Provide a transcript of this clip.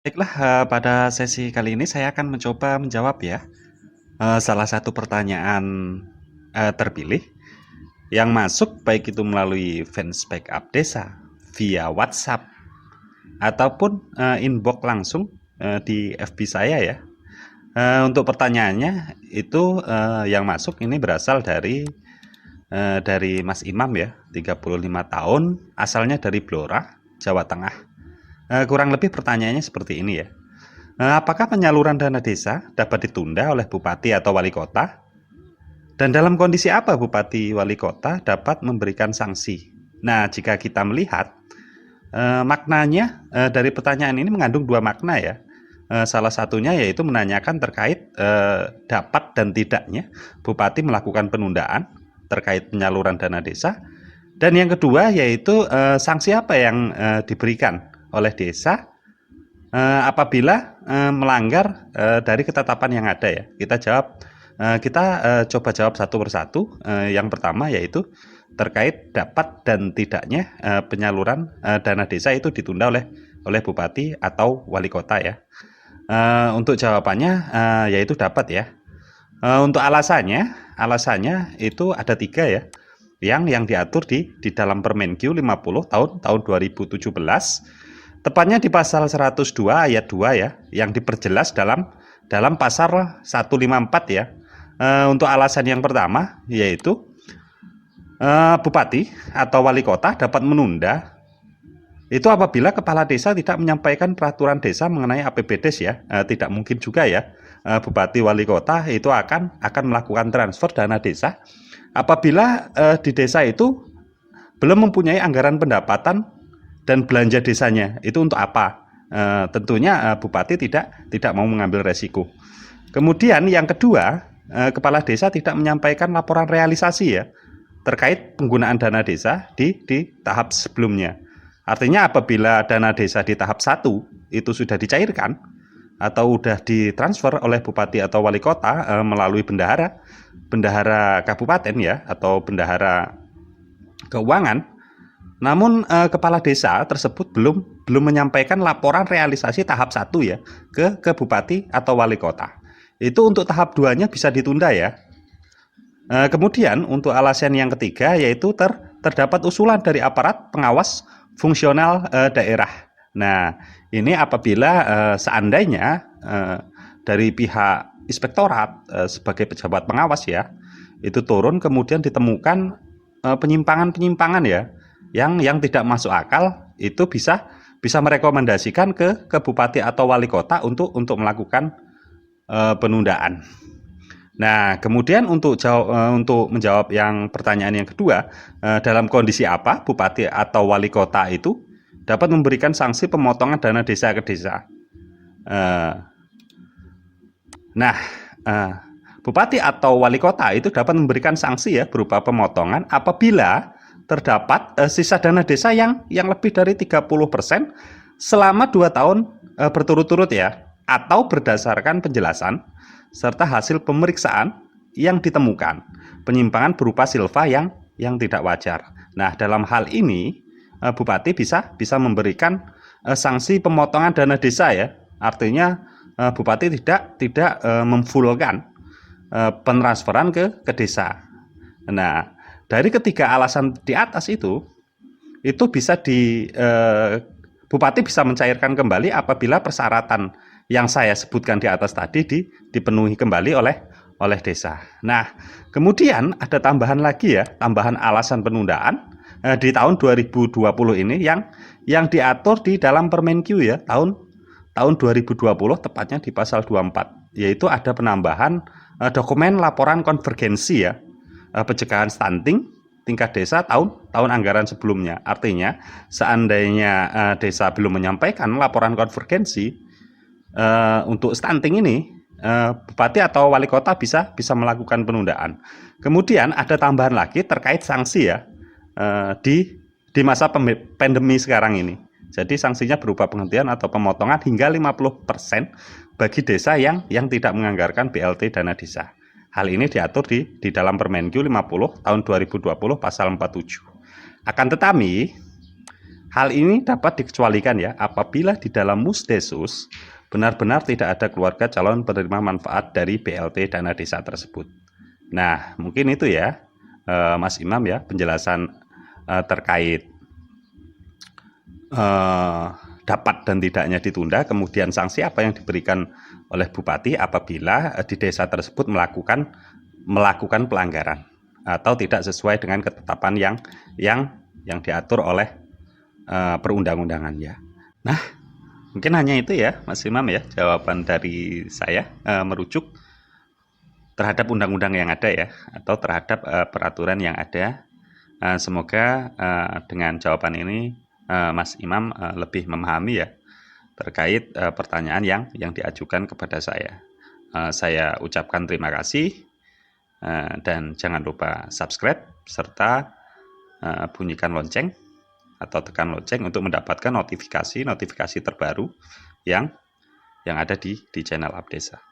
Baiklah, pada sesi kali ini saya akan mencoba menjawab ya, salah satu pertanyaan, terpilih yang masuk baik itu melalui fans backup desa, via WhatsApp, ataupun, inbox langsung, di FB saya ya. Untuk pertanyaannya itu, yang masuk ini berasal dari Mas Imam ya, 35 tahun, asalnya dari Blora, Jawa Tengah. Kurang lebih pertanyaannya seperti ini ya. Apakah penyaluran dana desa dapat ditunda oleh bupati atau wali kota? Dan dalam kondisi apa bupati wali kota dapat memberikan sanksi? Nah, jika kita melihat maknanya dari pertanyaan ini mengandung dua makna ya. Salah satunya yaitu menanyakan terkait dapat dan tidaknya bupati melakukan penundaan terkait penyaluran dana desa. Dan yang kedua yaitu sanksi apa yang diberikan oleh desa apabila melanggar dari ketetapan yang ada ya. Kita coba jawab satu persatu. Yang pertama yaitu terkait dapat dan tidaknya penyaluran dana desa itu ditunda oleh bupati atau wali kota ya. Untuk jawabannya yaitu dapat ya. Untuk alasannya itu ada tiga ya, yang diatur di dalam Permenkyu 50 tahun 2017, tepatnya di pasal 102 ayat 2 ya, yang diperjelas dalam pasal 154 ya. Untuk alasan yang pertama yaitu bupati atau wali kota dapat menunda itu apabila kepala desa tidak menyampaikan peraturan desa mengenai APBDes ya. Tidak mungkin juga ya bupati wali kota itu akan melakukan transfer dana desa apabila di desa itu belum mempunyai anggaran pendapatan dan belanja desanya. Itu untuk apa? Tentunya bupati tidak mau mengambil resiko. Kemudian yang kedua, kepala desa tidak menyampaikan laporan realisasi ya terkait penggunaan dana desa di tahap sebelumnya. Artinya apabila dana desa di tahap 1 itu sudah dicairkan atau sudah ditransfer oleh bupati atau wali kota melalui bendahara kabupaten ya atau bendahara keuangan, namun kepala desa tersebut belum menyampaikan laporan realisasi tahap 1 ya ke bupati atau wali kota. Itu untuk tahap 2-nya bisa ditunda ya. Kemudian untuk alasan yang ketiga yaitu terdapat usulan dari aparat pengawas fungsional daerah. Nah, ini apabila seandainya dari pihak inspektorat sebagai pejabat pengawas ya, itu turun kemudian ditemukan penyimpangan-penyimpangan ya, yang tidak masuk akal, itu bisa merekomendasikan ke bupati atau wali kota untuk melakukan penundaan. Nah, kemudian untuk menjawab yang pertanyaan yang kedua, dalam kondisi apa bupati atau wali kota itu dapat memberikan sanksi pemotongan dana desa ke desa? Nah, bupati atau wali kota itu dapat memberikan sanksi ya berupa pemotongan apabila terdapat sisa dana desa yang lebih dari 30% selama 2 tahun berturut-turut ya, atau berdasarkan penjelasan serta hasil pemeriksaan yang ditemukan penyimpangan berupa silva yang tidak wajar. Nah, dalam hal ini bupati bisa memberikan sanksi pemotongan dana desa ya. Artinya bupati tidak memfullkan pentransferan ke desa. Nah, dari ketiga alasan di atas itu bisa bupati bisa mencairkan kembali apabila persyaratan yang saya sebutkan di atas tadi dipenuhi kembali oleh desa. Nah, kemudian ada tambahan lagi ya, tambahan alasan penundaan di tahun 2020 ini yang diatur di dalam Permenkyu ya, tahun 2020 tepatnya di pasal 24, yaitu ada penambahan dokumen laporan konvergensi ya, pencegahan stunting tingkat desa tahun anggaran sebelumnya. Artinya, seandainya desa belum menyampaikan laporan konvergensi untuk stunting ini, bupati atau wali kota bisa melakukan penundaan. Kemudian ada tambahan lagi terkait sanksi ya di masa pandemi sekarang ini. Jadi sanksinya berupa penghentian atau pemotongan hingga 50% bagi desa yang tidak menganggarkan BLT dana desa. Hal ini diatur di dalam Permenkyu 50 tahun 2020 pasal 47. Akan tetapi Hal ini dapat dikecualikan ya apabila di dalam Musdesus benar-benar tidak ada keluarga calon penerima manfaat dari BLT dana desa tersebut. Nah, mungkin itu ya Mas Imam ya penjelasan terkait dapat dan tidaknya ditunda, kemudian sanksi apa yang diberikan oleh bupati apabila di desa tersebut melakukan pelanggaran atau tidak sesuai dengan ketetapan yang diatur oleh perundang-undangan ya. Nah, mungkin hanya itu ya Mas Imam ya jawaban dari saya merujuk terhadap undang-undang yang ada ya atau terhadap peraturan yang ada. Semoga dengan jawaban ini Mas Imam lebih memahami ya terkait pertanyaan yang diajukan kepada saya. Saya ucapkan terima kasih dan jangan lupa subscribe serta bunyikan lonceng atau tekan lonceng untuk mendapatkan notifikasi terbaru yang ada di channel Abdesa.